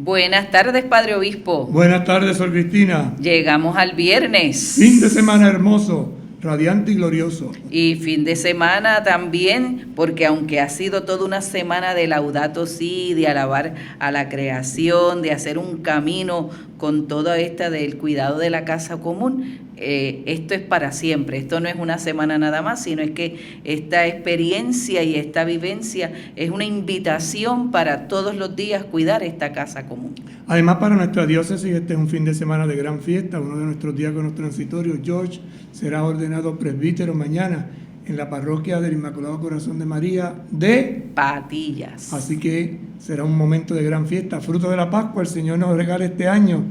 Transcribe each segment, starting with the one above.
Buenas tardes, Padre Obispo. Buenas tardes, Sor Cristina. Llegamos al viernes. Fin de semana hermoso, radiante y glorioso. Y fin de semana también, porque aunque ha sido toda una semana de Laudato Si, de alabar a la creación, de hacer un camino con toda esta del cuidado de la casa común, esto es para siempre. Esto no es una semana nada más, sino es que esta experiencia y esta vivencia es una invitación para todos los días cuidar esta casa común. Además, para nuestra diócesis, este es un fin de semana de gran fiesta. Uno de nuestros diáconos transitorios, George, será ordenado presbítero mañana en la parroquia del Inmaculado Corazón de María de Patillas. Así que será un momento de gran fiesta. Fruto de la Pascua, el Señor nos regala este año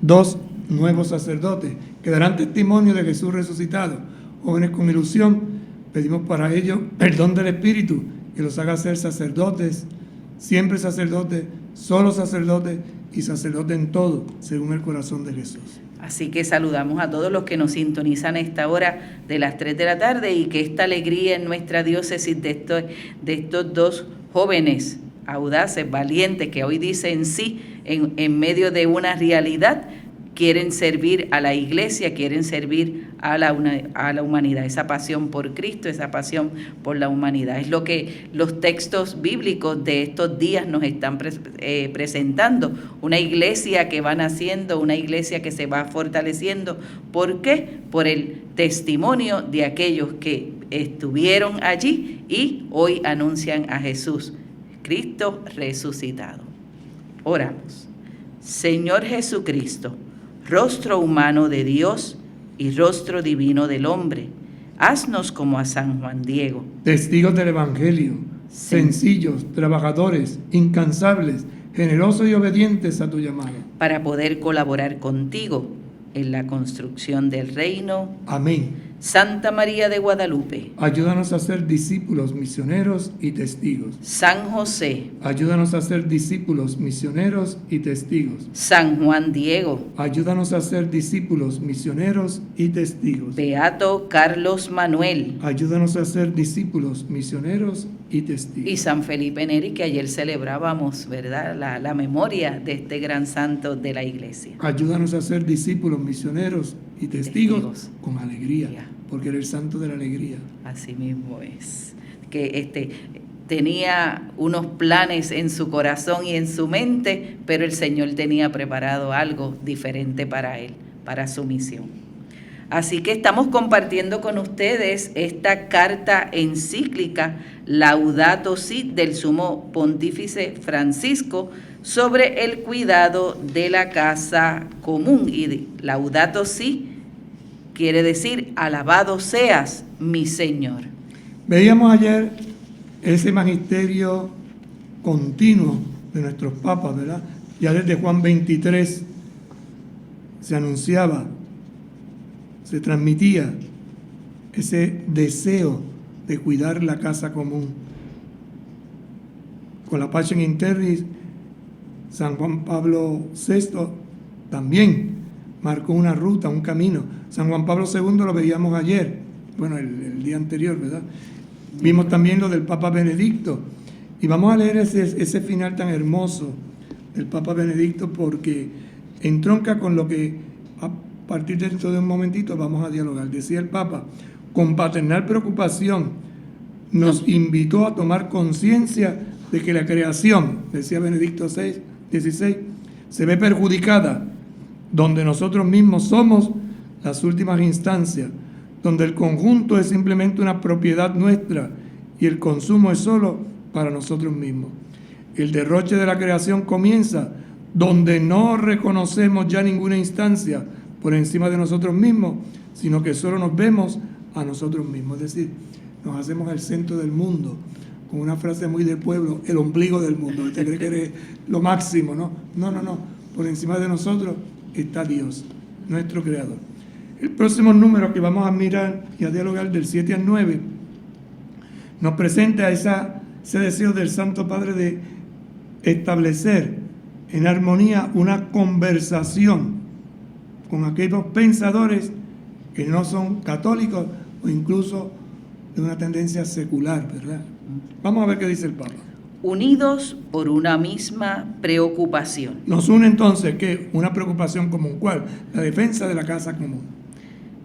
2 nuevos sacerdotes que darán testimonio de Jesús resucitado. Jóvenes con ilusión, pedimos para ellos el don del Espíritu, que los haga ser sacerdotes, siempre sacerdotes, solo sacerdotes y sacerdotes en todo, según el corazón de Jesús. Así que saludamos a todos los que nos sintonizan a esta hora de las 3 de la tarde y que esta alegría en nuestra diócesis de estos dos jóvenes audaces, valientes, que hoy dicen sí en medio de una realidad, quieren servir a la iglesia, quieren servir a la humanidad, esa pasión por Cristo, esa pasión por la humanidad. Es lo que los textos bíblicos de estos días nos están presentando. Una iglesia que va naciendo, una iglesia que se va fortaleciendo. ¿Por qué? Por el testimonio de aquellos que estuvieron allí y hoy anuncian a Jesús, Cristo resucitado. Oramos. Señor Jesucristo, rostro humano de Dios y rostro divino del hombre, haznos como a San Juan Diego. Testigos del Evangelio, sencillos, trabajadores, incansables, generosos y obedientes a tu llamado. Para poder colaborar contigo en la construcción del reino. Amén. Santa María de Guadalupe, Ayúdanos a ser discípulos, misioneros y testigos. San José, Ayúdanos a ser discípulos, misioneros y testigos. San Juan Diego, Ayúdanos a ser discípulos, misioneros y testigos. Beato Carlos Manuel Ayúdanos a ser discípulos, misioneros y testigos. y San Felipe Neri, que ayer celebrábamos, ¿verdad?, la memoria de este gran santo de la iglesia. Ayúdanos a ser discípulos, misioneros y testigos con alegría, porque eres el santo de la alegría. Así mismo es. Que tenía unos planes en su corazón y en su mente, pero el Señor tenía preparado algo diferente para él, para su misión. Así que estamos compartiendo con ustedes esta carta encíclica Laudato Si del Sumo Pontífice Francisco sobre el cuidado de la casa común. Y Laudato Si quiere decir alabado seas mi Señor. Veíamos ayer ese magisterio continuo de nuestros papas, ¿verdad? Ya desde Juan 23 se anunciaba, se transmitía ese deseo de cuidar la casa común. Con la Passion in Terris, San Juan Pablo VI también marcó una ruta, un camino. San Juan Pablo II lo veíamos ayer, bueno, el día anterior, ¿verdad? Vimos también lo del Papa Benedicto. Y vamos a leer ese final tan hermoso del Papa Benedicto porque entronca con lo que a partir de dentro de un momentito vamos a dialogar. Decía el Papa, con paternal preocupación nos invitó a tomar conciencia de que la creación, decía Benedicto XVI, se ve perjudicada, donde nosotros mismos somos las últimas instancias, donde el conjunto es simplemente una propiedad nuestra y el consumo es solo para nosotros mismos. El derroche de la creación comienza donde no reconocemos ya ninguna instancia por encima de nosotros mismos, sino que solo nos vemos a nosotros mismos. Es decir, nos hacemos el centro del mundo, con una frase muy del pueblo, el ombligo del mundo. Usted cree que eres lo máximo, ¿no? No. Por encima de nosotros está Dios, nuestro Creador. El próximo número que vamos a mirar y a dialogar del 7 al 9 nos presenta ese deseo del Santo Padre de establecer en armonía una conversación con aquellos pensadores que no son católicos o incluso de una tendencia secular, ¿verdad? Vamos a ver qué dice el Papa. unidos por una misma preocupación. Nos une entonces, ¿qué? Una preocupación común. ¿Cuál? La defensa de la casa común.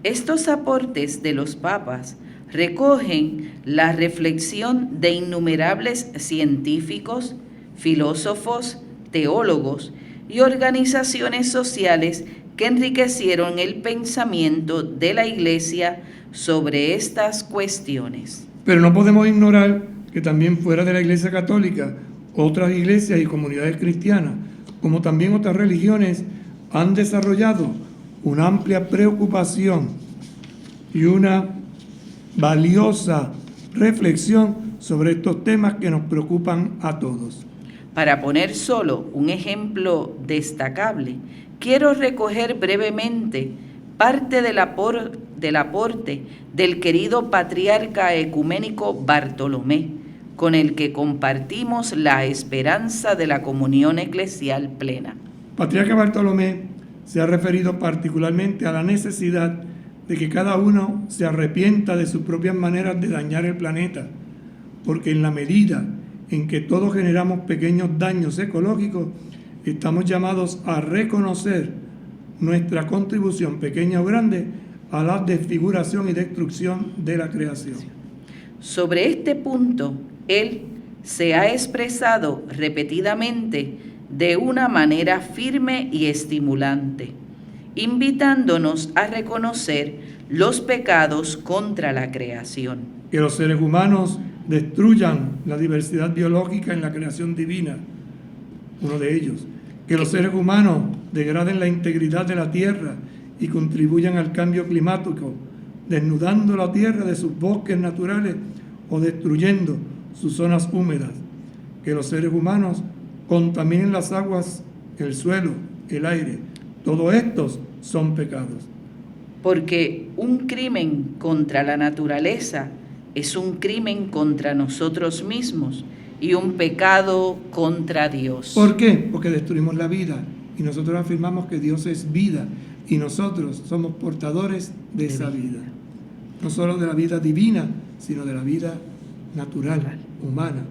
Estos aportes de los papas recogen la reflexión de innumerables científicos, filósofos, teólogos y organizaciones sociales que enriquecieron el pensamiento de la Iglesia sobre estas cuestiones. Pero no podemos ignorar que también fuera de la Iglesia Católica, otras iglesias y comunidades cristianas, como también otras religiones, han desarrollado una amplia preocupación y una valiosa reflexión sobre estos temas que nos preocupan a todos. Para poner solo un ejemplo destacable, quiero recoger brevemente parte del aporte del querido patriarca ecuménico Bartolomé, con el que compartimos la esperanza de la comunión eclesial plena. Patriarca Bartolomé se ha referido particularmente a la necesidad de que cada uno se arrepienta de sus propias maneras de dañar el planeta, porque en la medida en que todos generamos pequeños daños ecológicos, estamos llamados a reconocer nuestra contribución, pequeña o grande, a la desfiguración y destrucción de la creación. Sobre este punto, él se ha expresado repetidamente de una manera firme y estimulante, invitándonos a reconocer los pecados contra la creación. Que los seres humanos destruyan la diversidad biológica en la creación divina, uno de ellos. Que los seres humanos degraden la integridad de la tierra y contribuyan al cambio climático, desnudando la tierra de sus bosques naturales o destruyendo sus zonas húmedas. Que los seres humanos contaminen las aguas, el suelo, el aire. Todos estos son pecados. Porque un crimen contra la naturaleza es un crimen contra nosotros mismos y un pecado contra Dios. ¿Por qué? Porque destruimos la vida y nosotros afirmamos que Dios es vida y nosotros somos portadores de esa vida. No solo de la vida divina, sino de la vida natural, humana.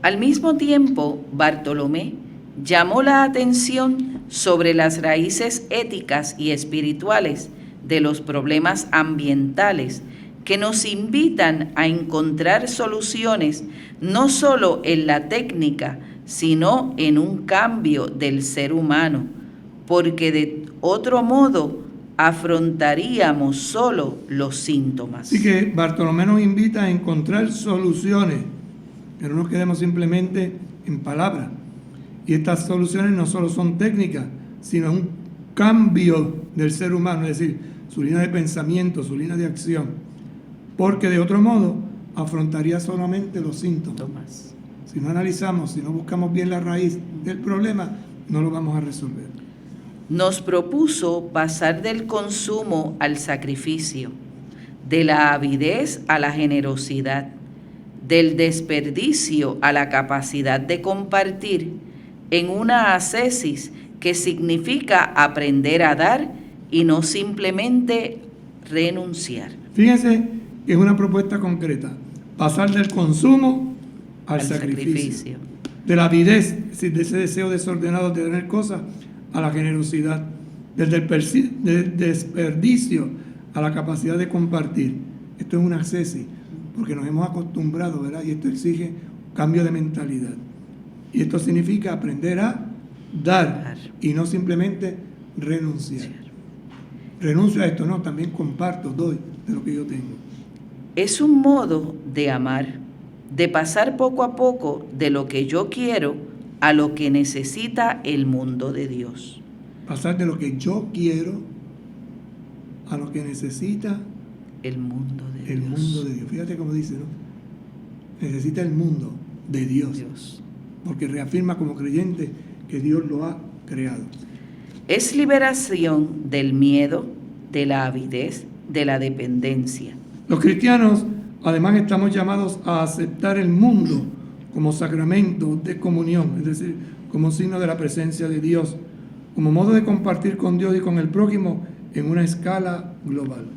Al mismo tiempo, Bartolomé llamó la atención sobre las raíces éticas y espirituales de los problemas ambientales que nos invitan a encontrar soluciones no solo en la técnica, sino en un cambio del ser humano, porque de otro modo afrontaríamos solo los síntomas. Así que Bartolomé nos invita a encontrar soluciones, que no nos quedemos simplemente en palabras. Y estas soluciones no solo son técnicas, sino un cambio del ser humano, es decir, su línea de pensamiento, su línea de acción, porque de otro modo afrontaría solamente los síntomas. Si no analizamos, si no buscamos bien la raíz del problema, no lo vamos a resolver. Nos propuso pasar del consumo al sacrificio, de la avidez a la generosidad, del desperdicio a la capacidad de compartir, en una ascesis que significa aprender a dar y no simplemente renunciar. Fíjense que es una propuesta concreta, pasar del consumo al sacrificio, de la avidez, es decir, de ese deseo desordenado de tener cosas, a la generosidad, del desperdicio a la capacidad de compartir. Esto es una ascesis, porque nos hemos acostumbrado, ¿verdad? Y esto exige cambio de mentalidad. Y esto significa aprender a dar y no simplemente renunciar. Renuncio a esto, no, también comparto, doy de lo que yo tengo. Es un modo de amar, de pasar poco a poco de lo que yo quiero a lo que necesita el mundo de Dios. Pasar de lo que yo quiero a lo que necesita el mundo de Dios. El mundo de Dios. Fíjate cómo dice, ¿no? Necesita el mundo de Dios. Porque reafirma como creyente que Dios lo ha creado. Es liberación del miedo, de la avidez, de la dependencia. Los cristianos, además, estamos llamados a aceptar el mundo como sacramento de comunión, es decir, como signo de la presencia de Dios, como modo de compartir con Dios y con el prójimo en una escala global.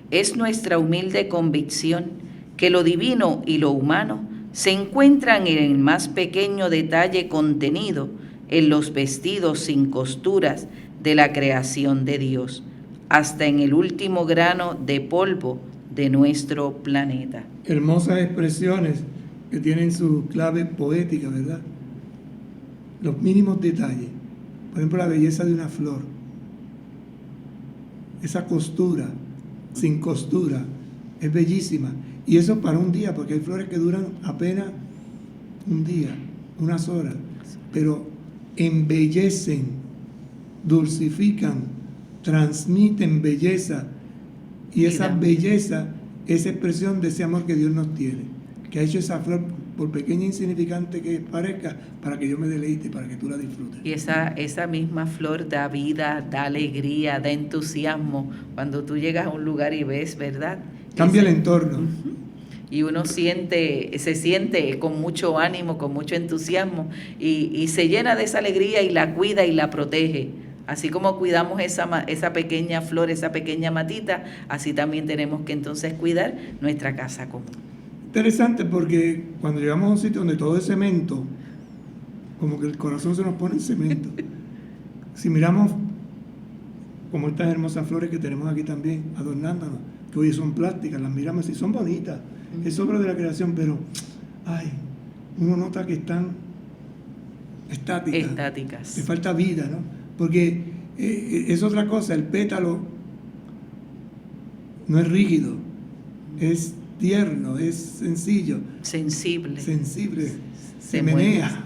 Es nuestra humilde convicción que lo divino y lo humano se encuentran en el más pequeño detalle contenido en los vestidos sin costuras de la creación de Dios, hasta en el último grano de polvo de nuestro planeta. Hermosas expresiones que tienen su clave poética, ¿verdad? Los mínimos detalles. Por ejemplo, la belleza de una flor. Esa costura, sin costura, es bellísima. Y eso para un día, porque hay flores que duran apenas un día, unas horas, pero embellecen, dulcifican, transmiten belleza. Y esa belleza es expresión de ese amor que Dios nos tiene, que ha hecho esa flor, por pequeña e insignificante que parezca, para que yo me deleite, para que tú la disfrutes. Y esa misma flor da vida, da alegría, da entusiasmo. Cuando tú llegas a un lugar y ves, ¿verdad? Cambia el entorno. Y uno se siente con mucho ánimo, con mucho entusiasmo, y se llena de esa alegría y la cuida y la protege. Así como cuidamos esa pequeña flor, esa pequeña matita, así también tenemos que entonces cuidar nuestra casa común. Interesante, porque cuando llegamos a un sitio donde todo es cemento, como que el corazón se nos pone en cemento. Si miramos como estas hermosas flores que tenemos aquí también, adornándonos, que hoy son plásticas, las miramos y son bonitas, es obra de la creación, pero ay, uno nota que están estáticas. Le falta vida, ¿no? Porque es otra cosa, el pétalo no es rígido, es tierno, es sencillo. Sensible, se menea,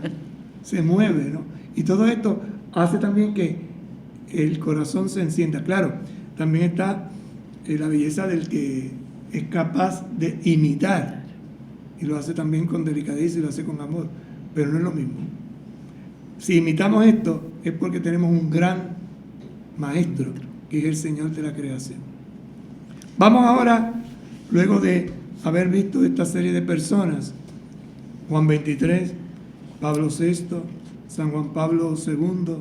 se mueve, ¿no? Y todo esto hace también que el corazón se encienda. Claro, también está la belleza del que es capaz de imitar, y lo hace también con delicadeza y lo hace con amor, pero no es lo mismo. Si imitamos esto es porque tenemos un gran maestro, que es el Señor de la creación. Vamos ahora, luego de haber visto esta serie de personas, Juan 23, Pablo VI, San Juan Pablo II,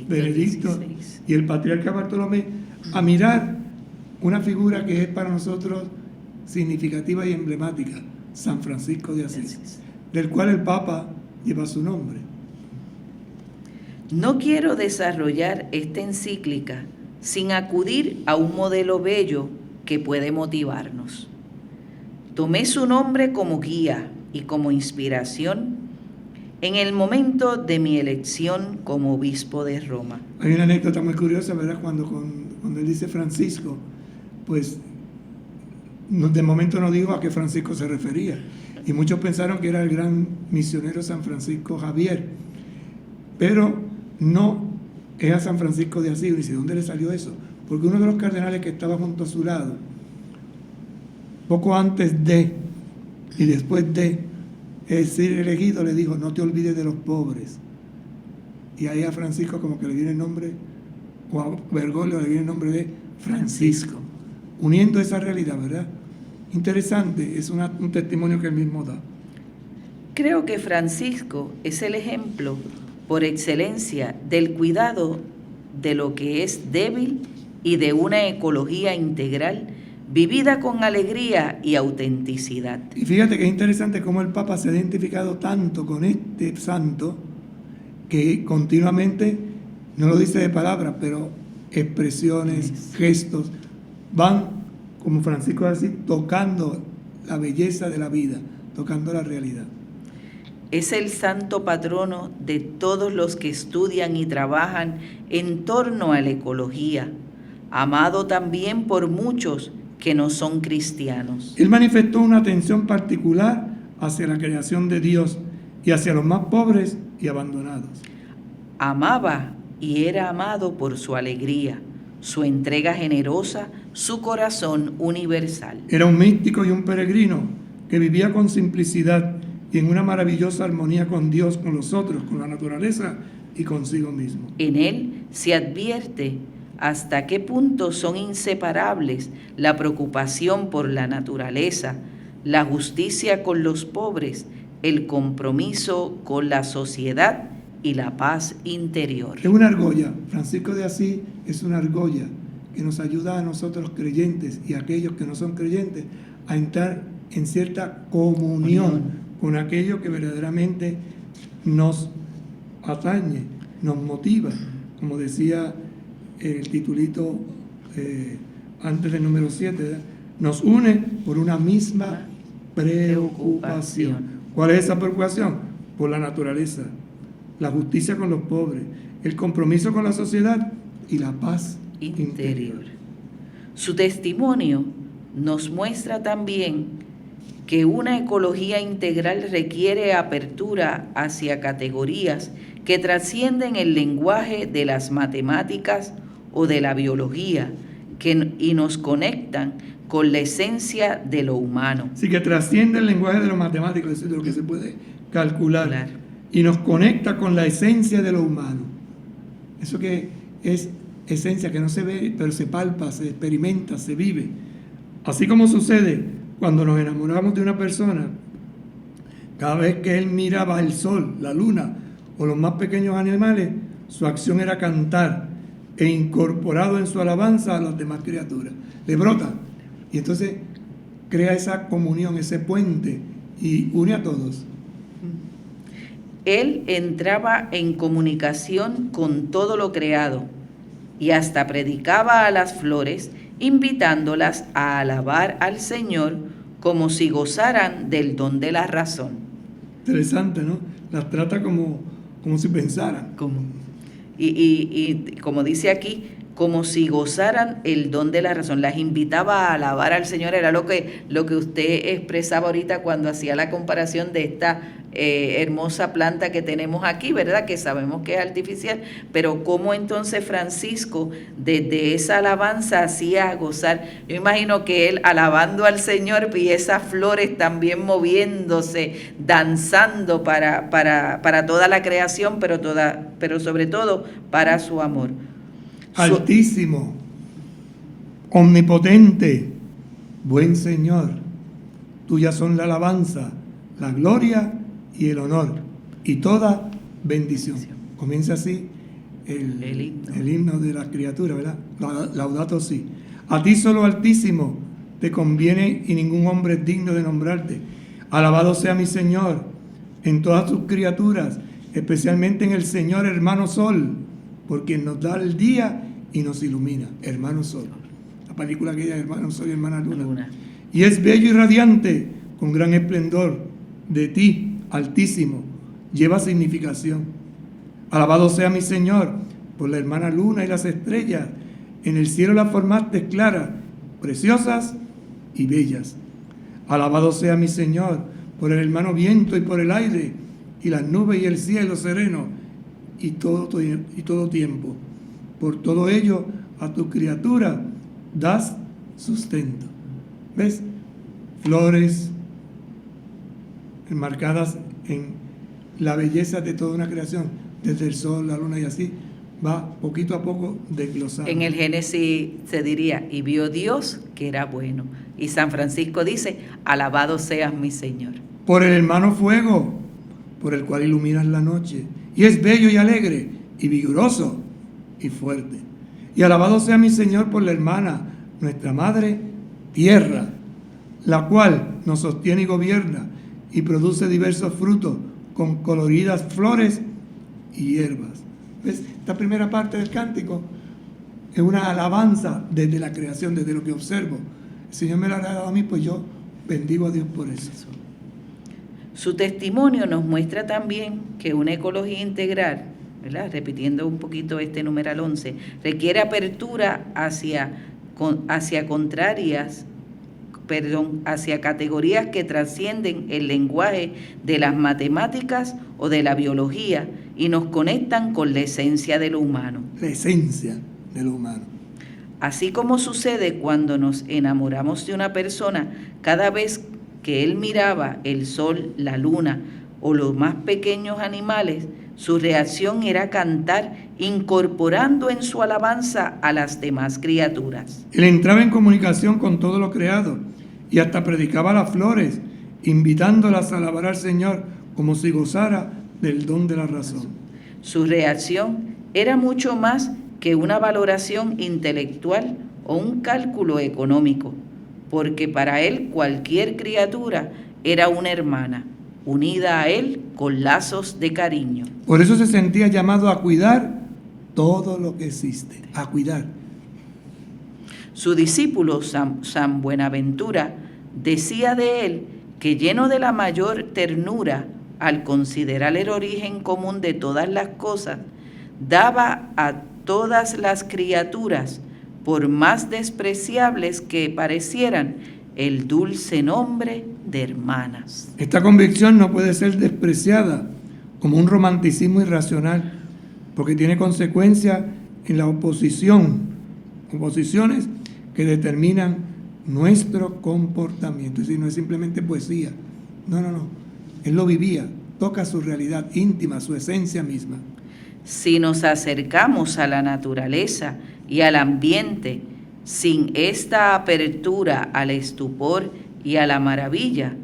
Benedicto y el patriarca Bartolomé, a mirar una figura que es para nosotros significativa y emblemática, San Francisco de Asís, del cual el Papa lleva su nombre. No quiero desarrollar esta encíclica sin acudir a un modelo bello que puede motivarnos. Tomé su nombre como guía y como inspiración en el momento de mi elección como obispo de Roma. Hay una anécdota muy curiosa, ¿verdad? Cuando él dice Francisco, pues de momento no dijo a qué Francisco se refería. Y muchos pensaron que era el gran misionero San Francisco Javier. Pero no es a San Francisco de Asís. Y dice, ¿de dónde le salió eso? Porque uno de los cardenales que estaba junto a su lado, poco antes de y después de ser elegido, le dijo, no te olvides de los pobres. Y ahí a Francisco como que le viene el nombre, o a Bergoglio le viene el nombre de Francisco, uniendo esa realidad, ¿verdad? Interesante, es un testimonio que él mismo da. Creo que Francisco es el ejemplo por excelencia del cuidado de lo que es débil y de una ecología integral vivida con alegría y autenticidad. Y fíjate que es interesante cómo el Papa se ha identificado tanto con este santo que continuamente, no lo dice de palabras, pero expresiones, gestos, van como Francisco de Asís tocando la belleza de la vida, tocando la realidad. Es el santo patrono de todos los que estudian y trabajan en torno a la ecología, amado también por muchos que no son cristianos. Él manifestó una atención particular hacia la creación de Dios y hacia los más pobres y abandonados. Amaba y era amado por su alegría, su entrega generosa, su corazón universal. Era un místico y un peregrino que vivía con simplicidad y en una maravillosa armonía con Dios, con los otros, con la naturaleza y consigo mismo. En él se advierte hasta qué punto son inseparables la preocupación por la naturaleza, la justicia con los pobres, el compromiso con la sociedad y la paz interior. Es una argolla. Francisco de Asís es una argolla que nos ayuda a nosotros creyentes y a aquellos que no son creyentes a entrar en cierta comunión con aquello que verdaderamente nos atañe, nos motiva, como decía el titulito antes del número 7, ¿verdad? Nos une por una misma preocupación. ¿Cuál es esa preocupación? Por la naturaleza, la justicia con los pobres, el compromiso con la sociedad y la paz interior. Su testimonio nos muestra también que una ecología integral requiere apertura hacia categorías que trascienden el lenguaje de las matemáticas o de la biología y nos conectan con la esencia de lo humano. Sí, que trasciende el lenguaje de lo matemático, es decir, de lo que se puede calcular, y nos conecta con la esencia de lo humano. Eso que es esencia que no se ve, pero se palpa, se experimenta, se vive. Así como sucede cuando nos enamoramos de una persona, cada vez que él miraba el sol, la luna o los más pequeños animales, su acción era cantar e incorporado en su alabanza a las demás criaturas. Le brota. Y entonces crea esa comunión, ese puente y une a todos. Él entraba en comunicación con todo lo creado y hasta predicaba a las flores, invitándolas a alabar al Señor como si gozaran del don de la razón. Interesante, ¿no? Las trata como si pensaran. Y como dice aquí, como si gozaran el don de la razón. Las invitaba a alabar al Señor. Era lo que usted expresaba ahorita cuando hacía la comparación de esta hermosa planta que tenemos aquí, ¿verdad? Que sabemos que es artificial, pero cómo entonces Francisco desde esa alabanza hacía gozar. Yo imagino que él alabando al Señor y esas flores también moviéndose, danzando para toda la creación, pero sobre todo para su amor. Altísimo, omnipotente, buen Señor, tuya son la alabanza, la gloria y el honor y toda bendición. Comienza así el himno de la criatura, ¿verdad? Laudato si. A ti solo, Altísimo, te conviene y ningún hombre es digno de nombrarte. Alabado sea mi Señor en todas tus criaturas, especialmente en el Señor hermano Sol, por quien nos da el día y nos ilumina. Hermano Sol. La película aquella, Hermano Sol y Hermana Luna. Y es bello y radiante, con gran esplendor. De ti, Altísimo, lleva significación. Alabado sea mi Señor por la hermana Luna y las estrellas. En el cielo las formaste claras, preciosas y bellas. Alabado sea mi Señor por el hermano viento y por el aire, y las nubes y el cielo sereno, y todo tiempo. Por todo ello, a tu criatura das sustento. ¿Ves? Flores enmarcadas en la belleza de toda una creación, desde el sol, la luna y así, va poquito a poco desglosando. En el Génesis se diría, y vio Dios que era bueno. Y San Francisco dice, alabado seas mi Señor. Por el hermano fuego, por el cual iluminas la noche, y es bello y alegre, y vigoroso, y fuerte. Y alabado sea mi Señor por la hermana, nuestra madre, tierra, la cual nos sostiene y gobierna, y produce diversos frutos, con coloridas flores y hierbas. ¿Ves? Esta primera parte del cántico es una alabanza desde la creación, desde lo que observo. El Señor me lo ha dado a mí, pues yo bendigo a Dios por eso. Su testimonio nos muestra también que una ecología integral, ¿verdad? Repitiendo un poquito este numeral 11, requiere apertura hacia categorías que trascienden el lenguaje de las matemáticas o de la biología y nos conectan con la esencia de lo humano. La esencia de lo humano. Así como sucede cuando nos enamoramos de una persona, cada vez que él miraba el sol, la luna o los más pequeños animales, su reacción era cantar, incorporando en su alabanza a las demás criaturas. Él entraba en comunicación con todo lo creado y hasta predicaba las flores, invitándolas a alabar al Señor como si gozara del don de la razón. Su reacción era mucho más que una valoración intelectual o un cálculo económico, porque para él cualquier criatura era una hermana, unida a él con lazos de cariño. Por eso se sentía llamado a cuidar todo lo que existe, a cuidar. Su discípulo San Buenaventura decía de él que, lleno de la mayor ternura al considerar el origen común de todas las cosas, daba a todas las criaturas, por más despreciables que parecieran, el dulce nombre de hermanas. Esta convicción no puede ser despreciada como un romanticismo irracional, porque tiene consecuencias en la oposiciones que determinan nuestro comportamiento. Es decir, no es simplemente poesía. No. Él lo vivía, toca su realidad íntima, su esencia misma. Si nos acercamos a la naturaleza y al ambiente sin esta apertura al estupor y a la maravilla,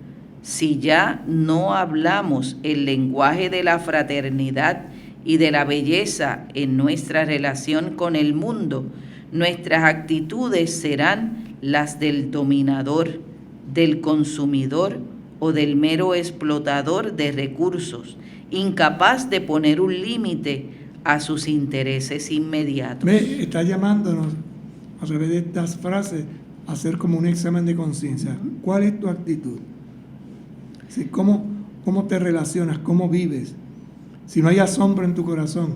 si ya no hablamos el lenguaje de la fraternidad y de la belleza en nuestra relación con el mundo, nuestras actitudes serán las del dominador, del consumidor o del mero explotador de recursos, incapaz de poner un límite a sus intereses inmediatos. Está llamándonos a través de estas frases a hacer como un examen de conciencia. ¿Cuál es tu actitud? ¿Sí? ¿Cómo te relacionas? ¿Cómo vives? Si no hay asombro en tu corazón,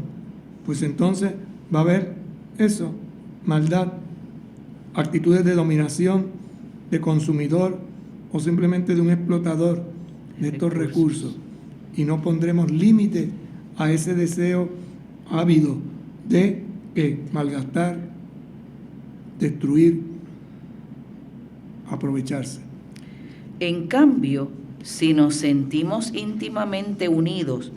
pues entonces va a haber eso, maldad, actitudes de dominación, de consumidor o simplemente de un explotador de estos recursos. Y no pondremos límite a ese deseo ávido de malgastar, destruir, aprovecharse. En cambio, si nos sentimos íntimamente unidos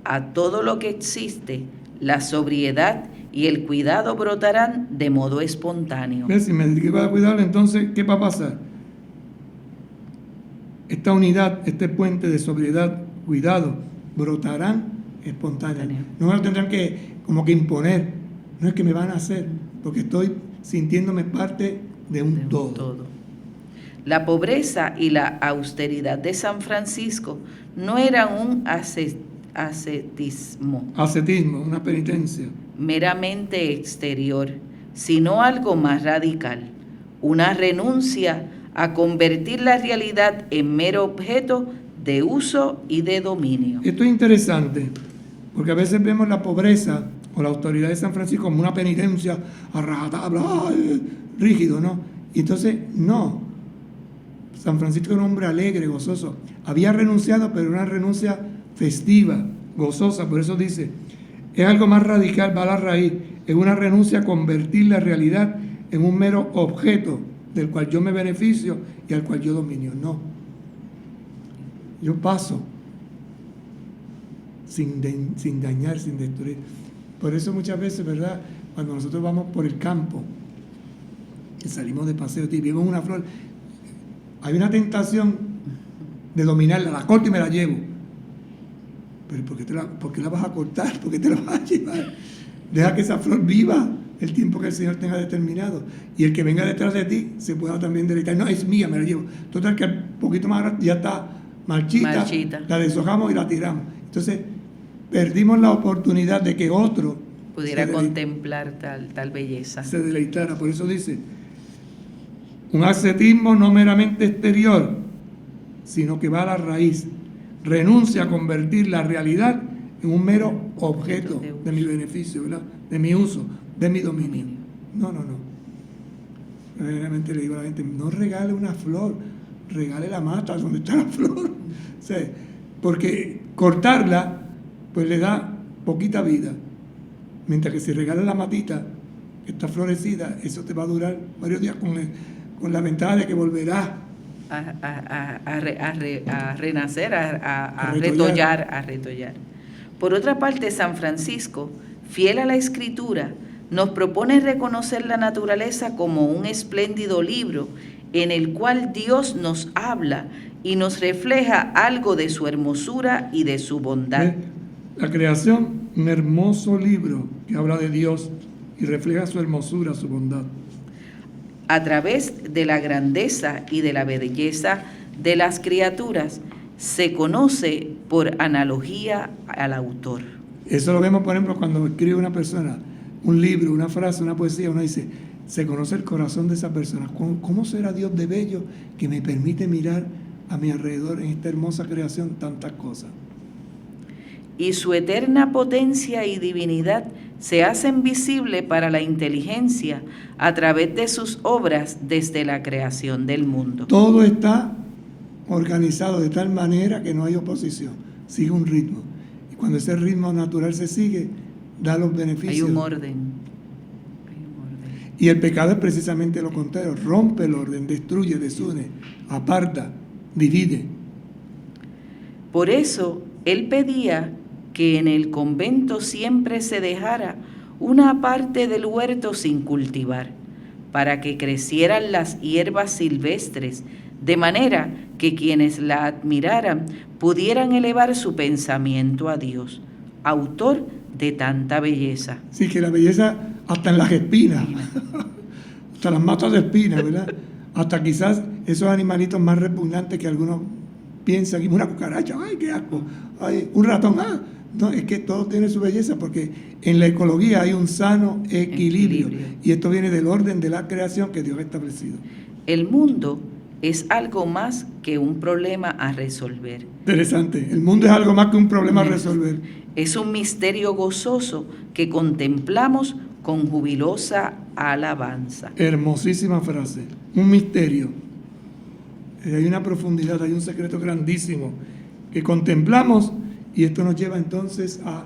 a todo lo que existe, la sobriedad y el cuidado brotarán de modo espontáneo. Si me dedico a cuidarlo, entonces, ¿qué va a pasar? Esta unidad, este puente de sobriedad, cuidado, brotarán espontáneamente. No me lo tendrán que imponer. No es que me van a hacer, porque estoy sintiéndome parte de un todo. La pobreza y la austeridad de San Francisco no eran un ascetismo, una penitencia meramente exterior, sino algo más radical, una renuncia a convertir la realidad en mero objeto de uso y de dominio. Esto es interesante, porque a veces vemos la pobreza o la austeridad de San Francisco como una penitencia a rajatabla, rígido, ¿no? Y entonces, no. San Francisco era un hombre alegre, gozoso. Había renunciado, pero una renuncia festiva, gozosa. Por eso dice, es algo más radical, va a la raíz. Es una renuncia a convertir la realidad en un mero objeto del cual yo me beneficio y al cual yo dominio. No. Yo paso sin dañar, sin destruir. Por eso muchas veces, ¿verdad? Cuando nosotros vamos por el campo, que salimos de paseo y vemos una flor, hay una tentación de dominarla, la corto y me la llevo. Pero ¿por qué la vas a cortar? ¿Por qué te la vas a llevar? Deja que esa flor viva el tiempo que el Señor tenga determinado. Y el que venga detrás de ti se pueda también deleitar. No, es mía, me la llevo. Total, que un poquito más ya está marchita, la deshojamos y la tiramos. Entonces, perdimos la oportunidad de que otro pudiera contemplar tal belleza. Se deleitara. Por eso dice, un ascetismo no meramente exterior, sino que va a la raíz. Renuncia a convertir la realidad en un mero objeto de mi beneficio, ¿verdad? De mi uso, de mi dominio. No. Realmente le digo a la gente, no regale una flor, regale la mata donde está la flor. O sea, porque cortarla, pues le da poquita vida. Mientras que si regala la matita, que está florecida, eso te va a durar varios días con la ventaja de que volverá a renacer, a retollar. Por otra parte, San Francisco, fiel a la Escritura, nos propone reconocer la naturaleza como un espléndido libro en el cual Dios nos habla y nos refleja algo de su hermosura y de su bondad. La creación, un hermoso libro que habla de Dios y refleja su hermosura, su bondad. A través de la grandeza y de la belleza de las criaturas, se conoce por analogía al autor. Eso lo vemos, por ejemplo, cuando escribe una persona un libro, una frase, una poesía, uno dice, se conoce el corazón de esa persona. ¿Cómo será Dios de bello que me permite mirar a mi alrededor en esta hermosa creación tantas cosas? Y su eterna potencia y divinidad se hacen visible para la inteligencia a través de sus obras desde la creación del mundo. Todo está organizado de tal manera que no hay oposición, sigue un ritmo. Y cuando ese ritmo natural se sigue, da los beneficios. Hay un orden. Y el pecado es precisamente lo contrario, rompe el orden, destruye, desune, aparta, divide. Por eso, él pedía que en el convento siempre se dejara una parte del huerto sin cultivar, para que crecieran las hierbas silvestres, de manera que quienes la admiraran pudieran elevar su pensamiento a Dios, autor de tanta belleza. Sí, que la belleza hasta en las espinas, hasta las matas de espinas, ¿verdad? Hasta quizás esos animalitos más repugnantes que algunos piensan, una cucaracha, ¡ay, qué asco! ¡Ay, un ratón! ¡Ah! No, es que todo tiene su belleza porque en la ecología hay un sano equilibrio. Y esto viene del orden de la creación que Dios ha establecido. El mundo es algo más que un problema a resolver. Interesante, el mundo es algo más que un problema a resolver. Es un misterio gozoso que contemplamos con jubilosa alabanza. Hermosísima frase, un misterio. Hay una profundidad, hay un secreto grandísimo que contemplamos. Y esto nos lleva entonces a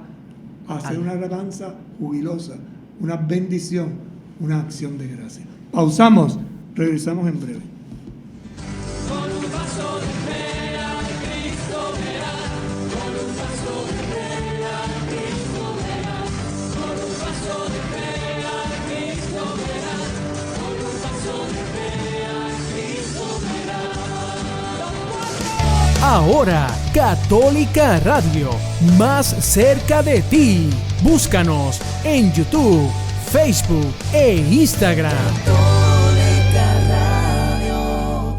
hacer una alabanza jubilosa, una bendición, una acción de gracia. Pausamos, regresamos en breve. Con un paso de fe a Cristo verás, con un paso de fe a Cristo verás, con un paso de fe a Cristo verás, con un paso de fe a Cristo verás. Ahora, Católica Radio, más cerca de ti. Búscanos en YouTube, Facebook e Instagram. Católica Radio.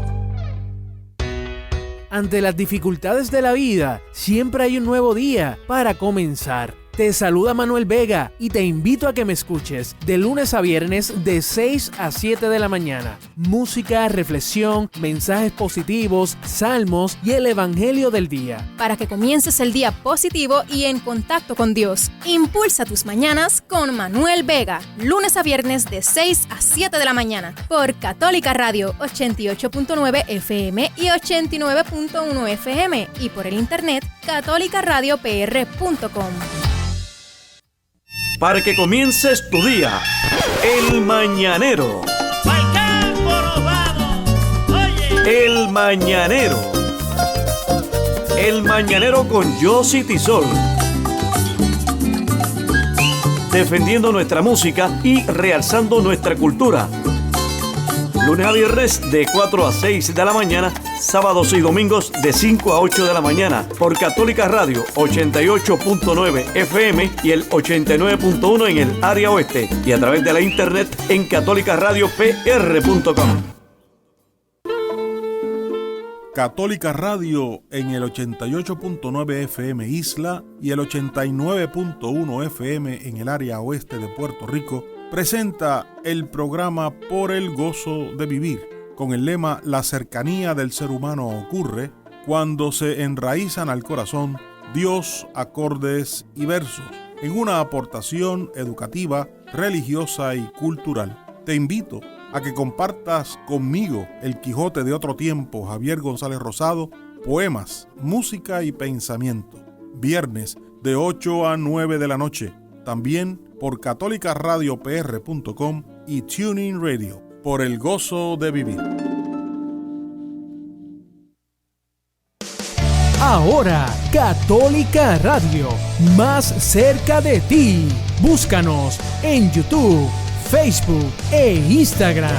Ante las dificultades de la vida, siempre hay un nuevo día para comenzar. Te saluda Manuel Vega y te invito a que me escuches de lunes a viernes de 6 a 7 de la mañana. Música, reflexión, mensajes positivos, salmos y el evangelio del día. Para que comiences el día positivo y en contacto con Dios. Impulsa tus mañanas con Manuel Vega. Lunes a viernes de 6 a 7 de la mañana. Por Católica Radio 88.9 FM y 89.1 FM. Y por el internet catolicaradiopr.com. Para que comiences tu día, El Mañanero. Al campo nos vamos, oye. El Mañanero. El Mañanero con Yossi Tisol. Defendiendo nuestra música y realzando nuestra cultura. Lunes a viernes de 4 a 6 de la mañana, sábados y domingos de 5 a 8 de la mañana por Católica Radio 88.9 FM y el 89.1 en el área oeste y a través de la internet en catolicaradiopr.com. Católica Radio en el 88.9 FM Isla y el 89.1 FM en el área oeste de Puerto Rico presenta el programa Por el Gozo de Vivir, con el lema La cercanía del ser humano ocurre cuando se enraizan al corazón Dios, acordes y versos, en una aportación educativa, religiosa y cultural. Te invito a que compartas conmigo El Quijote de otro tiempo, Javier González Rosado, poemas, música y pensamiento. Viernes de 8 a 9 de la noche. También por catolicaradiopr.com y TuneIn Radio, por el gozo de vivir. Ahora, Católica Radio, más cerca de ti. Búscanos en YouTube, Facebook e Instagram.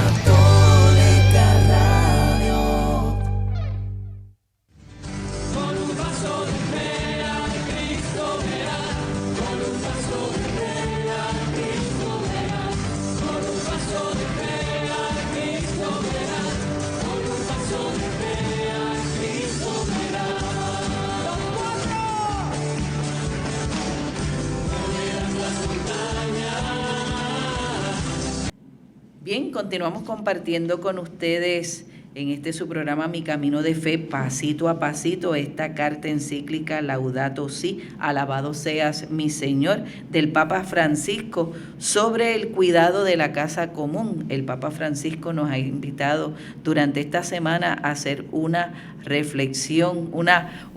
continuamos compartiendo con ustedes en este su programa Mi Camino de Fe, pasito a pasito, esta carta encíclica Laudato Si, alabado seas mi Señor, del Papa Francisco, sobre el cuidado de la casa común. El Papa Francisco nos ha invitado durante esta semana a hacer una reflexión,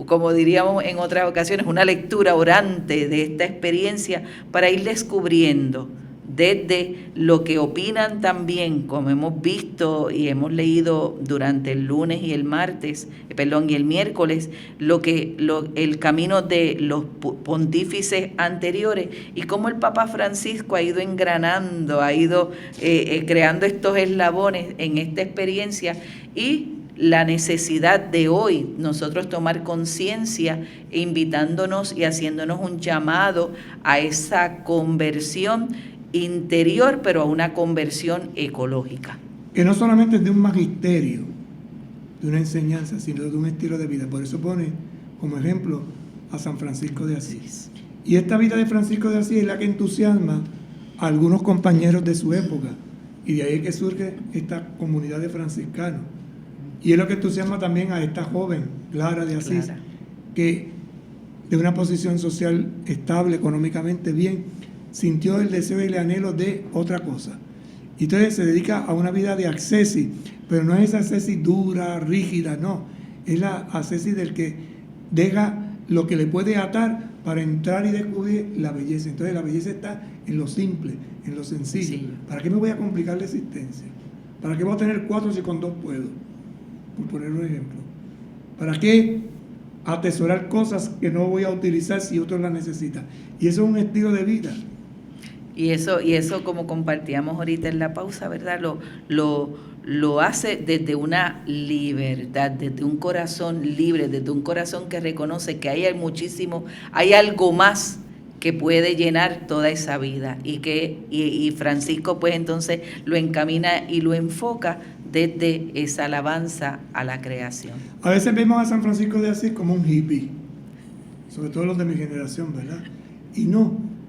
como diríamos en otras ocasiones, una lectura orante de esta experiencia para ir descubriendo desde lo que opinan también, como hemos visto y hemos leído durante el lunes y el y el miércoles, el camino de los pontífices anteriores y cómo el Papa Francisco ha ido engranando, ha ido creando estos eslabones en esta experiencia y la necesidad de hoy nosotros tomar conciencia, invitándonos y haciéndonos un llamado a esa conversión interior, pero a una conversión ecológica. Que no solamente es de un magisterio, de una enseñanza, sino de un estilo de vida. Por eso pone como ejemplo a San Francisco de Asís. Y esta vida de Francisco de Asís es la que entusiasma a algunos compañeros de su época. Y de ahí es que surge esta comunidad de franciscanos. Y es lo que entusiasma también a esta joven, Clara de Asís, que de una posición social estable, económicamente bien, sintió el deseo y el anhelo de otra cosa. Y entonces se dedica a una vida de ascesis, pero no es esa ascesis dura, rígida, no. Es la ascesis del que deja lo que le puede atar para entrar y descubrir la belleza. Entonces la belleza está en lo simple, en lo sencillo. Sí. ¿Para qué me voy a complicar la existencia? ¿Para qué voy a tener 4 si con 2 puedo? Por poner un ejemplo. ¿Para qué atesorar cosas que no voy a utilizar si otros las necesitan? Y eso es un estilo de vida. Y eso como compartíamos ahorita en la pausa, ¿verdad? Lo hace desde una libertad, desde un corazón libre, desde un corazón que reconoce que hay algo más que puede llenar toda esa vida y Francisco pues entonces lo encamina y lo enfoca desde esa alabanza a la creación. A veces vemos a San Francisco de Asís como un hippie, sobre todo los de mi generación, ¿verdad? Y no.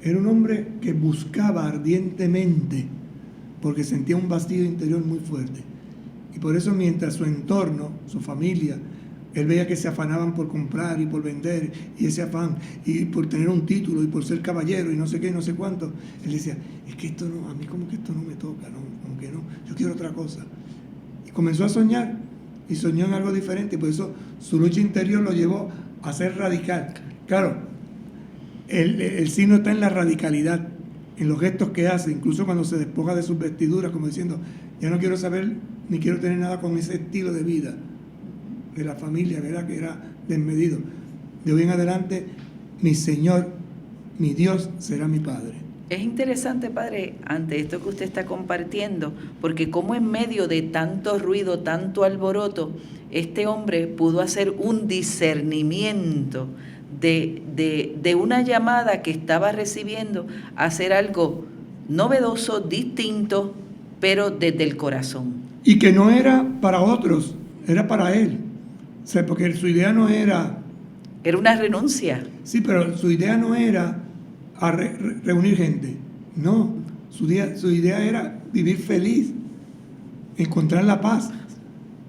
Era un hombre que buscaba ardientemente porque sentía un vacío interior muy fuerte. Y por eso mientras su entorno, su familia, él veía que se afanaban por comprar y por vender, y ese afán, y por tener un título, y por ser caballero, y no sé qué, no sé cuánto, él decía, es que esto no, a mí como que esto no me toca, no, como que no, yo quiero otra cosa. Y comenzó a soñar, y soñó en algo diferente, y por eso su lucha interior lo llevó a ser radical. Claro, el signo está en la radicalidad, en los gestos que hace, incluso cuando se despoja de sus vestiduras, como diciendo, ya no quiero saber ni quiero tener nada con ese estilo de vida de la familia, ¿verdad? Que era desmedido. De hoy en adelante, mi Señor, mi Dios será mi Padre. Es interesante, Padre, ante esto que usted está compartiendo, porque como en medio de tanto ruido, tanto alboroto, este hombre pudo hacer un discernimiento de una llamada que estaba recibiendo a hacer algo novedoso, distinto, pero desde el corazón. Y que no era para otros, era para él. O sea, porque su idea no era... Era una renuncia. Sí, pero su idea no era reunir gente. No, su idea era vivir feliz, encontrar la paz.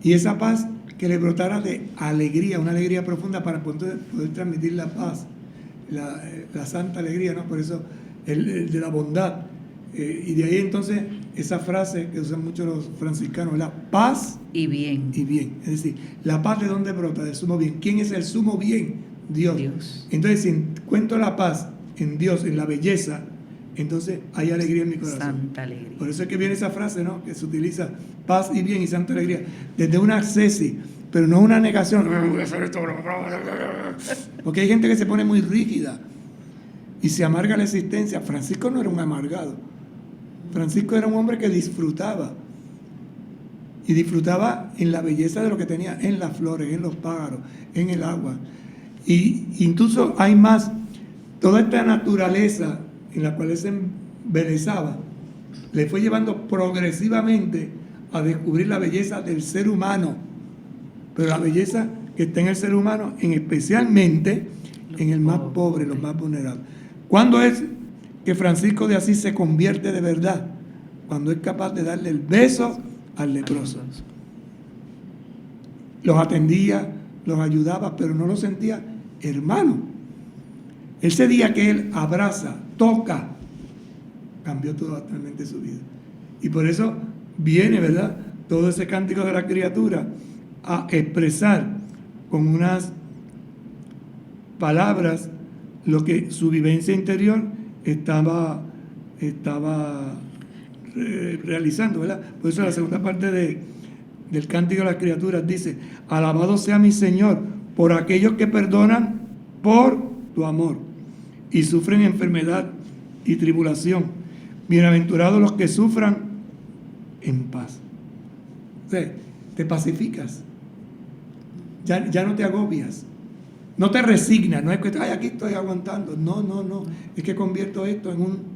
Y esa paz que le brotara de alegría, una alegría profunda para poder transmitir la paz, la santa alegría, ¿no? Por eso el de la bondad. Y de ahí entonces esa frase que usan mucho los franciscanos, la paz y bien. Y bien. Es decir, la paz de dónde brota, del sumo bien. ¿Quién es el sumo bien? Dios. Entonces, si encuentro la paz en Dios, en la belleza, entonces hay alegría en mi corazón. Santa alegría. Por eso es que viene esa frase, ¿no? Que se utiliza, paz y bien y santa alegría, desde una ascesis, pero no una negación. Porque hay gente que se pone muy rígida y se amarga la existencia. Francisco no era un amargado. Francisco era un hombre que disfrutaba. Y disfrutaba en la belleza de lo que tenía, en las flores, en los pájaros, en el agua. Y incluso hay más, toda esta naturaleza en la cual él se embelezaba, le fue llevando progresivamente a descubrir la belleza del ser humano. Pero la belleza que está en el ser humano, especialmente en el más pobre, los más vulnerables. ¿Cuándo es que Francisco de Asís se convierte de verdad? cuando es capaz de darle el beso al leproso. Los atendía, los ayudaba, pero no los sentía hermano. Ese día que él abraza, toca, cambió totalmente su vida. Y por eso viene, ¿verdad?, todo ese cántico de la criatura a expresar con unas palabras lo que su vivencia interior estaba realizando, ¿verdad? Por eso la segunda parte del cántico de las criaturas dice: alabado sea mi Señor por aquellos que perdonan por tu amor y sufren enfermedad y tribulación. Bienaventurados los que sufran en paz. O sea, te pacificas. Ya no te agobias. No te resignas. No es que, ay, aquí estoy aguantando. No. Es que convierto esto en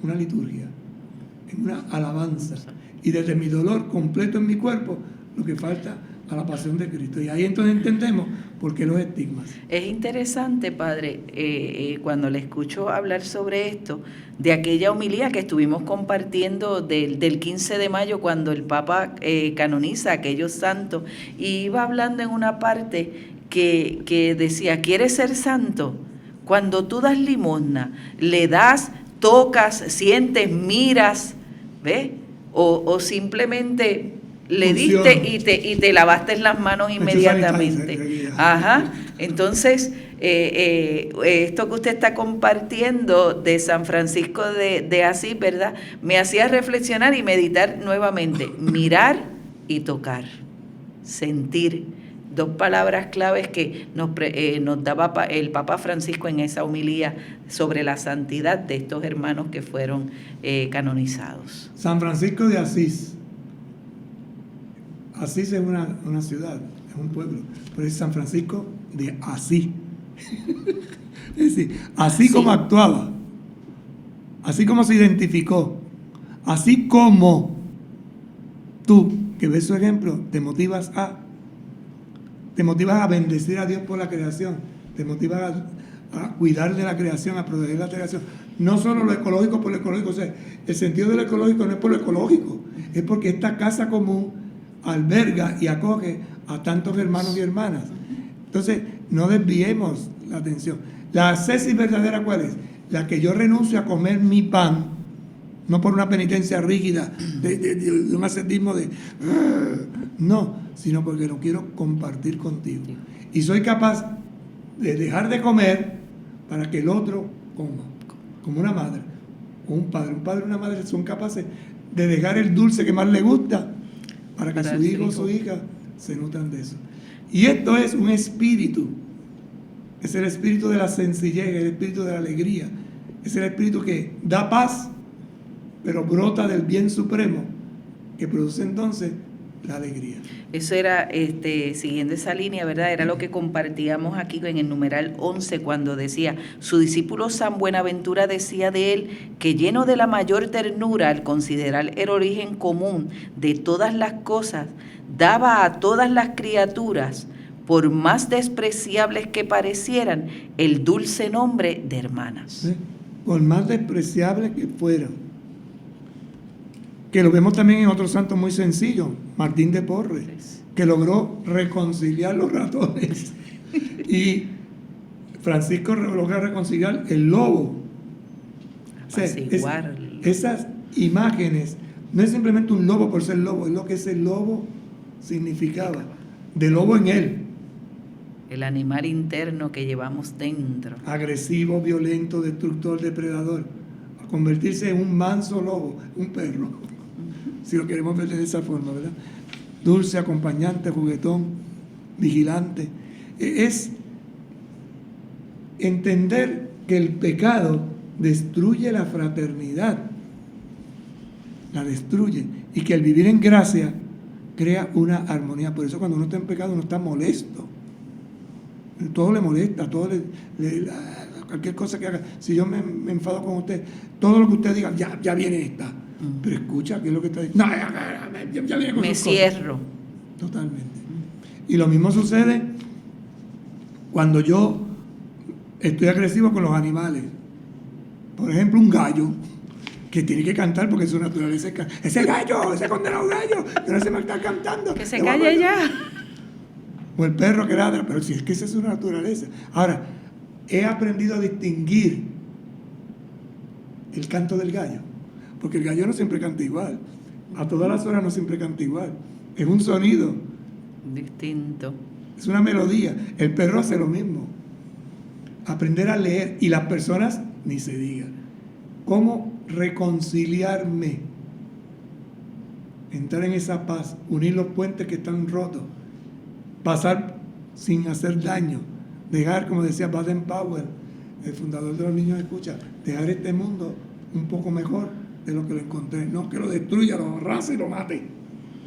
una liturgia, en una alabanza. Y desde mi dolor completo en mi cuerpo, lo que falta a la pasión de Cristo. Y ahí entonces entendemos por qué los estigmas. Es interesante, padre, cuando le escucho hablar sobre esto, de aquella homilía que estuvimos compartiendo del 15 de mayo, cuando el Papa canoniza a aquellos santos, y iba hablando en una parte que decía: ¿quieres ser santo? Cuando tú das limosna, le das, tocas, sientes, miras, ¿ves? O simplemente le diste y te lavaste las manos inmediatamente. Ajá. Entonces, esto que usted está compartiendo de San Francisco de Asís, ¿verdad?, me hacía reflexionar y meditar nuevamente. Mirar y tocar. Sentir. Dos palabras claves que nos daba el Papa Francisco en esa homilía sobre la santidad de estos hermanos que fueron canonizados. San Francisco de Asís. Asís es una ciudad, es un pueblo, pero es San Francisco de Asís. Es decir, así como actuaba, así como se identificó, así como tú, que ves su ejemplo, te motivas a bendecir a Dios por la creación, te motivas a cuidar de la creación, a proteger la creación. No solo lo ecológico por lo ecológico, o sea, el sentido de lo ecológico no es por lo ecológico, es porque esta casa común alberga y acoge a tantos hermanos y hermanas. Entonces, no desviemos la atención. La ascesis verdadera, ¿cuál es? La que yo renuncio a comer mi pan, no por una penitencia rígida, de un ascetismo no, sino porque lo quiero compartir contigo. Y soy capaz de dejar de comer para que el otro coma. Como una madre o un padre y una madre son capaces de dejar el dulce que más le gusta para que su hijo o su hija se nutran de eso. Y esto es un espíritu. Es el espíritu de la sencillez, el espíritu de la alegría. Es el espíritu que da paz, pero brota del bien supremo, que produce entonces la alegría. Eso era, siguiendo esa línea, ¿verdad? Era lo que compartíamos aquí en el numeral 11, cuando decía: su discípulo San Buenaventura decía de él que, lleno de la mayor ternura al considerar el origen común de todas las cosas, daba a todas las criaturas, por más despreciables que parecieran, el dulce nombre de hermanas. ¿Sí? Por más despreciables que fueran. Que lo vemos también en otro santo muy sencillo, Martín de Porres, que logró reconciliar los ratones. Y Francisco logra reconciliar el lobo. O sea, esas imágenes no es simplemente un lobo por ser lobo, es lo que ese lobo significaba, de lobo en él. El animal interno que llevamos dentro. Agresivo, violento, destructor, depredador. A convertirse en un manso lobo, un perro. Si lo queremos ver de esa forma, ¿verdad? Dulce, acompañante, juguetón, vigilante. Es entender que el pecado destruye la fraternidad. La destruye. Y que el vivir en gracia crea una armonía. Por eso cuando uno está en pecado uno está molesto. Todo le molesta, cualquier cosa que haga. Si yo me enfado con usted, todo lo que usted diga, ya viene esta. Pero escucha, ¿qué es lo que está diciendo? No, ya viene con me sus cierro. Cosas. Totalmente. Y lo mismo sucede cuando yo estoy agresivo con los animales. Por ejemplo, un gallo que tiene que cantar porque su naturaleza es ese gallo, ese condenado gallo, que no se me está cantando. Que se calle ya. O el perro que ladra, pero si es que esa es su naturaleza. Ahora, he aprendido a distinguir el canto del gallo, porque el gallo no siempre canta igual, a todas las horas no siempre canta igual, es un sonido distinto, es una melodía. El perro hace lo mismo. Aprender a leer, y las personas ni se diga. ¿Cómo reconciliarme? Entrar en esa paz, unir los puentes que están rotos, pasar sin hacer daño, dejar, como decía Baden-Powell, el fundador de los Niños Escucha, dejar este mundo un poco mejor de lo que lo encontré. No que lo destruya, lo arrase y lo mate.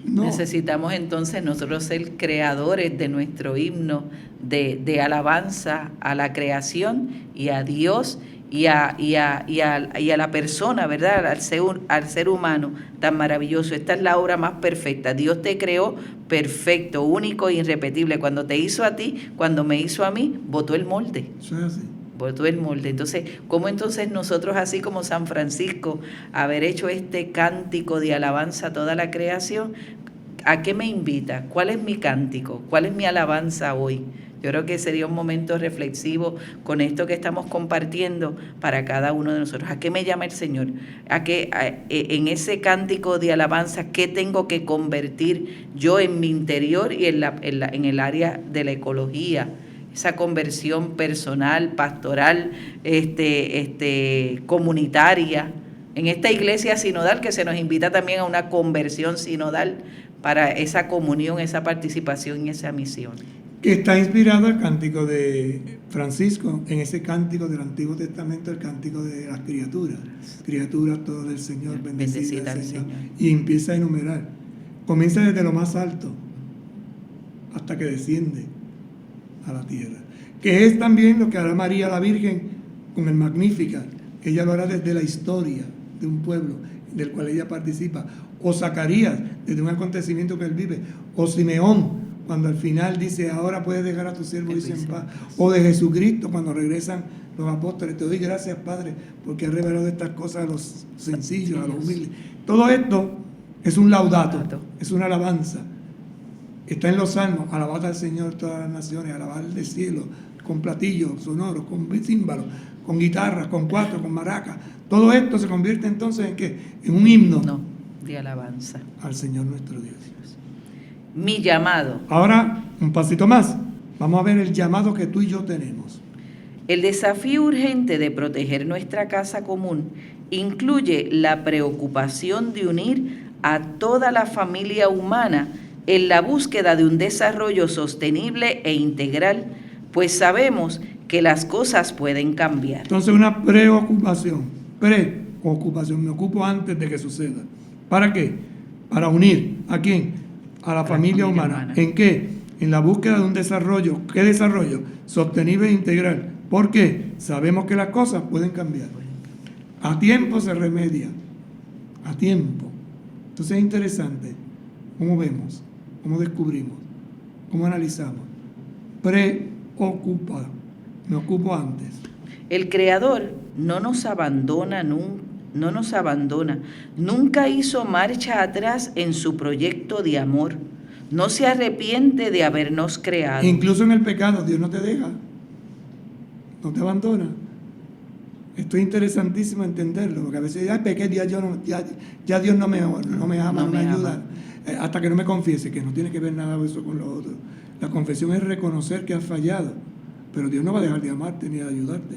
No. Necesitamos entonces nosotros ser creadores de nuestro himno de alabanza a la creación y a Dios y a la persona, ¿verdad? Al ser humano tan maravilloso. Esta es la obra más perfecta. Dios te creó perfecto, único e irrepetible. Cuando te hizo a ti, cuando me hizo a mí, botó el molde. Eso es así. Botó el molde. Entonces, ¿cómo entonces nosotros, así como San Francisco, haber hecho este cántico de alabanza a toda la creación, ¿a qué me invita? ¿Cuál es mi cántico? ¿Cuál es mi alabanza hoy? Yo creo que sería un momento reflexivo con esto que estamos compartiendo para cada uno de nosotros. ¿A qué me llama el Señor? En ese cántico de alabanza, ¿qué tengo que convertir yo en mi interior y en el área de la ecología? Esa conversión personal, pastoral, comunitaria. En esta iglesia sinodal que se nos invita también a una conversión sinodal para esa comunión, esa participación y esa misión. Que está inspirado el cántico de Francisco, en ese cántico del Antiguo Testamento, el cántico de las criaturas. Criaturas todas del Señor, bendecida al Señor. Y empieza a enumerar. Comienza desde lo más alto hasta que desciende a la tierra. Que es también lo que hará María la Virgen con el Magníficat. Ella lo hará desde la historia de un pueblo del cual ella participa. O Zacarías, desde un acontecimiento que él vive. O Simeón, cuando al final dice, ahora puedes dejar a tu siervo irse en paz. O de Jesucristo, cuando regresan los apóstoles, te doy gracias, Padre, porque has revelado estas cosas a los sencillos, a los humildes. Todo esto es un laudato, es una alabanza. Está en los salmos, alabad al Señor todas las naciones, alabad del cielo, con platillos sonoros, con címbalos, con guitarras, con cuatro, con maracas. Todo esto se convierte entonces en ¿qué? En un himno. No, de alabanza. Al Señor nuestro Dios. Mi llamado. Ahora, un pasito más. Vamos a ver el llamado que tú y yo tenemos. El desafío urgente de proteger nuestra casa común incluye la preocupación de unir a toda la familia humana en la búsqueda de un desarrollo sostenible e integral, pues sabemos que las cosas pueden cambiar. Entonces, una preocupación, me ocupo antes de que suceda. ¿Para qué? Para unir, ¿a quién? A la familia humana. ¿En qué? En la búsqueda de un desarrollo. ¿Qué desarrollo? Sostenible e integral. ¿Por qué? Sabemos que las cosas pueden cambiar. A tiempo se remedia. A tiempo. Entonces es interesante cómo vemos, cómo descubrimos, cómo analizamos. Preocupa. Me ocupo antes. El Creador no nos abandona, nunca hizo marcha atrás en su proyecto de amor. No se arrepiente de habernos creado. Incluso en el pecado, Dios no te deja, no te abandona. Esto es interesantísimo entenderlo, porque a veces ya pequé, ya Dios no me ama, no me ayuda, hasta que no me confiese, que no tiene que ver nada de eso con lo otro. La confesión es reconocer que has fallado, pero Dios no va a dejar de amarte ni de ayudarte.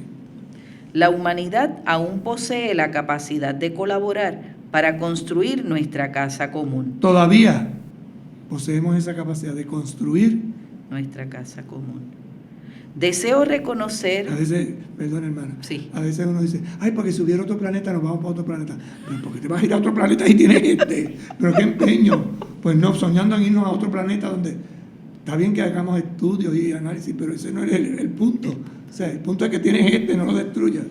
La humanidad aún posee la capacidad de colaborar para construir nuestra casa común. Todavía poseemos esa capacidad de construir nuestra casa común. Deseo reconocer... A veces, perdón hermano, sí. A veces uno dice, ay, porque si hubiera otro planeta nos vamos para otro planeta. Pero ¿por qué te vas a ir a otro planeta y tienes este? Pero qué empeño. Pues no, soñando en irnos a otro planeta donde está bien que hagamos estudios y análisis, pero ese no es el punto. O sea, el punto es que tienes este, no lo destruyas.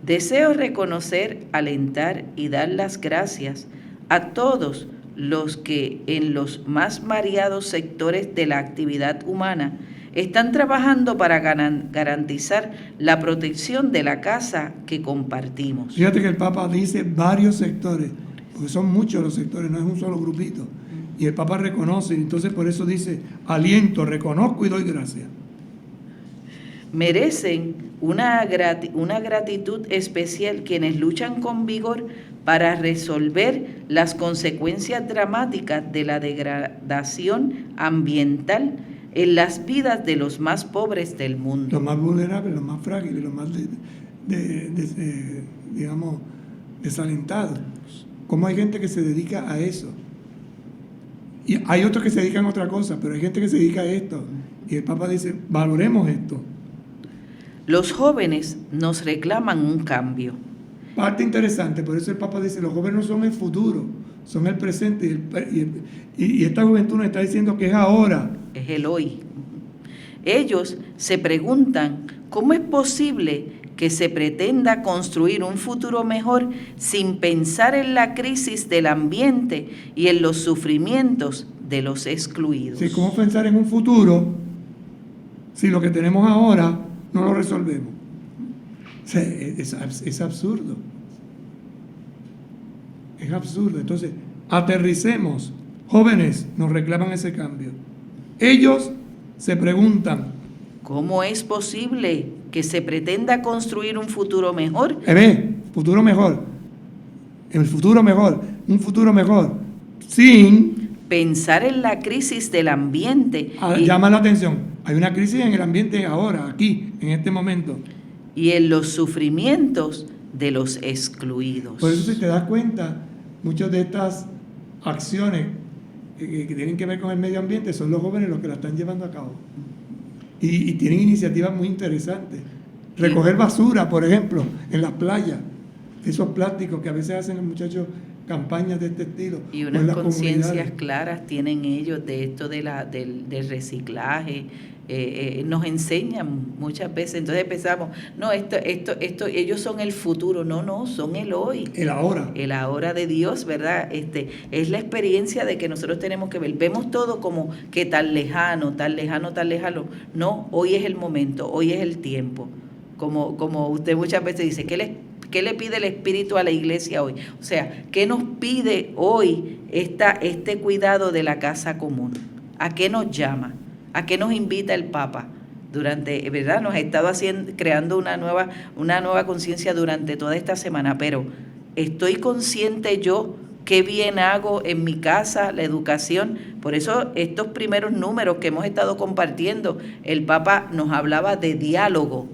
Deseo reconocer, alentar y dar las gracias a todos los que en los más variados sectores de la actividad humana están trabajando para garantizar la protección de la casa que compartimos. Fíjate que el Papa dice varios sectores, porque son muchos los sectores, no es un solo grupito. Y el Papa reconoce, entonces por eso dice, aliento, reconozco y doy gracias. Merecen una gratitud especial quienes luchan con vigor para resolver las consecuencias dramáticas de la degradación ambiental en las vidas de los más pobres del mundo. Los más vulnerables, los más frágiles, los más, digamos, desalentados. ¿Cómo hay gente que se dedica a eso? Y hay otros que se dedican a otra cosa, pero hay gente que se dedica a esto. Y el Papa dice, valoremos esto. Los jóvenes nos reclaman un cambio. Parte interesante, por eso el Papa dice, los jóvenes no son el futuro, son el presente. Y esta juventud nos está diciendo que es ahora. Es el hoy. Ellos se preguntan, ¿cómo es posible que se pretenda construir un futuro mejor sin pensar en la crisis del ambiente y en los sufrimientos de los excluidos? Sí, ¿cómo pensar en un futuro si lo que tenemos ahora no lo resolvemos? O sea, es absurdo. Es absurdo. Entonces, aterricemos. Jóvenes nos reclaman ese cambio. Ellos se preguntan, ¿cómo es posible que se pretenda construir un futuro mejor? Futuro mejor. El futuro mejor. Un futuro mejor. Sin pensar en la crisis del ambiente. Llama la atención. Hay una crisis en el ambiente ahora, aquí, en este momento. Y en los sufrimientos de los excluidos. Por eso, si te das cuenta, muchas de estas acciones que tienen que ver con el medio ambiente son los jóvenes los que la están llevando a cabo. Y tienen iniciativas muy interesantes. Recoger basura, por ejemplo, en las playas. Esos plásticos que a veces hacen los muchachos campañas de este estilo. Y unas conciencias claras tienen ellos de esto del reciclaje. Nos enseñan muchas veces. Entonces pensamos, no, esto, ellos son el futuro. No, son el hoy. El ahora. El ahora de Dios, ¿verdad? Es la experiencia de que nosotros tenemos que ver. Vemos todo como que tan lejano. No, hoy es el momento, hoy es el tiempo. Como usted muchas veces dice, ¿qué le pide el Espíritu a la iglesia hoy? O sea, ¿qué nos pide hoy este cuidado de la casa común? ¿A qué nos llama? ¿A qué nos invita el Papa? Durante, ¿verdad? Nos ha estado creando una nueva conciencia durante toda esta semana, pero estoy consciente yo qué bien hago en mi casa, la educación. Por eso estos primeros números que hemos estado compartiendo, el Papa nos hablaba de diálogo,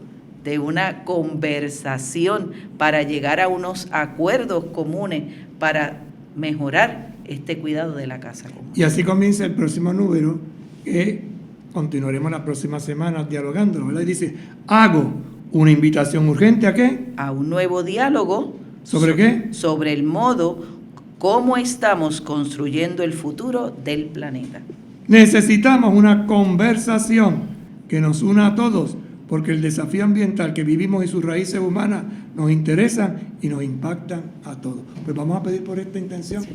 de una conversación para llegar a unos acuerdos comunes para mejorar este cuidado de la casa común. Y así comienza el próximo número, que continuaremos la próxima semana dialogando, ¿verdad? Y dice, hago una invitación urgente ¿a qué? A un nuevo diálogo. ¿Sobre qué? Sobre el modo cómo estamos construyendo el futuro del planeta. Necesitamos una conversación que nos una a todos, porque el desafío ambiental que vivimos y sus raíces humanas nos interesan y nos impactan a todos. Pues vamos a pedir por esta intención,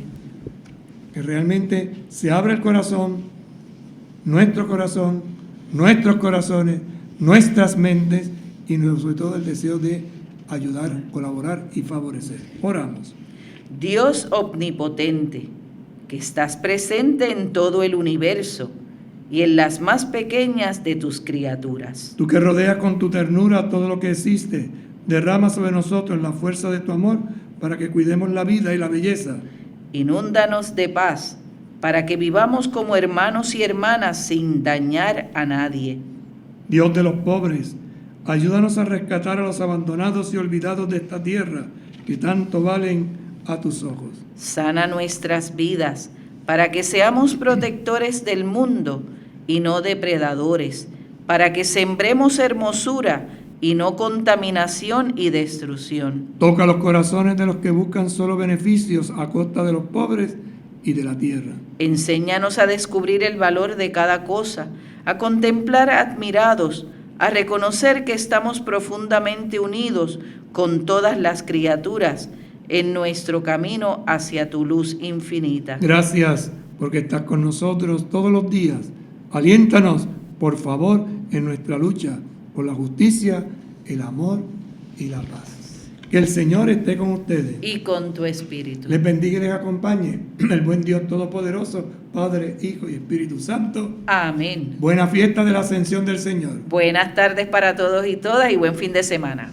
que realmente se abra el corazón, nuestros corazones, nuestras mentes y sobre todo el deseo de ayudar, colaborar y favorecer. Oramos. Dios omnipotente, que estás presente en todo el universo y en las más pequeñas de tus criaturas. Tú que rodeas con tu ternura todo lo que existe, derrama sobre nosotros la fuerza de tu amor para que cuidemos la vida y la belleza. Inúndanos de paz para que vivamos como hermanos y hermanas sin dañar a nadie. Dios de los pobres, ayúdanos a rescatar a los abandonados y olvidados de esta tierra que tanto valen a tus ojos. Sana nuestras vidas para que seamos protectores del mundo y no depredadores, para que sembremos hermosura y no contaminación y destrucción. Toca los corazones de los que buscan solo beneficios a costa de los pobres y de la tierra. Enséñanos a descubrir el valor de cada cosa, a contemplar admirados, a reconocer que estamos profundamente unidos con todas las criaturas en nuestro camino hacia tu luz infinita. Gracias porque estás con nosotros todos los días. Aliéntanos, por favor, en nuestra lucha por la justicia, el amor y la paz. Que el Señor esté con ustedes. Y con tu espíritu. Les bendiga y les acompañe el buen Dios Todopoderoso, Padre, Hijo y Espíritu Santo. Amén. Buena fiesta de la Ascensión del Señor. Buenas tardes para todos y todas y buen fin de semana.